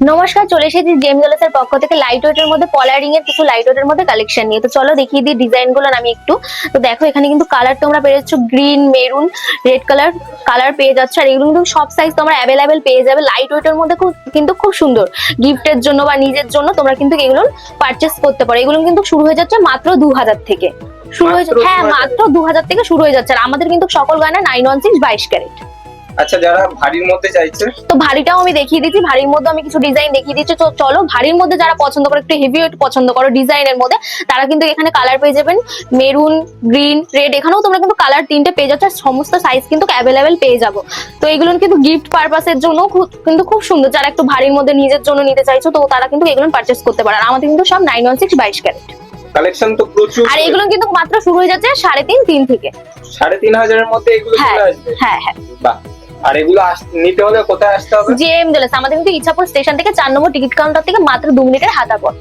নমস্কার, চলে এসেছি জেম জুয়েলার্সের পক্ষ থেকে লাইট ওয়েটের মধ্যে পলারিং এর কিছু লাইট ওয়েটের মধ্যে কালেকশন নিয়ে। তো চলো দেখিয়ে দিই ডিজাইন গুলো আমি একটু। তো দেখো এখানে কিন্তু কালার তোমরা পেয়ে যাচ্ছ গ্রিন, মেরুন, রেড কালার পেয়ে যাচ্ছ। আর এগুলো কিন্তু সব সাইজ তোমরা অ্যাভেলেবেল পেয়ে যাবে। লাইট ওয়েটের মধ্যে কিন্তু খুব সুন্দর গিফটের জন্য বা নিজের জন্য তোমরা কিন্তু এগুলো পারচেস করতে পারো। এগুলো কিন্তু শুরু হয়ে যাচ্ছে মাত্র 2000 থেকে শুরু হয়ে যাচ্ছে। হ্যাঁ, মাত্র 2000 থেকে শুরু হয়ে যাচ্ছে। আর আমাদের কিন্তু সকল গয়না 916 22 ক্যারেট। আচ্ছা, যারা ভারীর মধ্যে চাইছে তো ভারীটাও আমি দেখিয়ে দিচ্ছি। ভারীর মধ্যে আমি কিছু ডিজাইন দেখিয়ে দিচ্ছি। তো চলো, ভারীর মধ্যে যারা পছন্দ করো, একটু হেভি ওয়েট পছন্দ করো ডিজাইনের মধ্যে, তারা কিন্তু এখানে কালার পেয়ে যাবেন মেরুন, গ্রিন, রেড। এখানেও তোমরা কিন্তু কালার 3টে পেয়ে যাচ্ছ। সমস্ত সাইজ কিন্তু অ্যাভেলেবেল পেয়ে যাবো। তো এগুলো কিন্তু গিফট পারপাসের জন্য কিন্তু খুব সুন্দর। যারা একটু ভারীর মধ্যে নিজের জন্য নিতে চাইছো, তো তারা কিন্তু এগুলো পারচেস করতে পারে। আর আমাদের কিন্তু সব 916 22 ক্যারেট। কালেকশন তো প্রচুর। আর এগুলো কিন্তু মাত্র শুরু হয়ে যাচ্ছে 3.5 থেকে। 3500 এর মধ্যে এগুলো চলে আসবে। হ্যাঁ হ্যাঁ। বাহ। আর এগুলো নিতে হলে কোথায় আসতে হবে? জেম জুয়েলার্স আমাদের কিন্তু ইচ্ছাপুর স্টেশন থেকে 4 নম্বর টিকিট কাউন্টার থেকে মাত্র 2 মিনিটের হাঁটা পথ।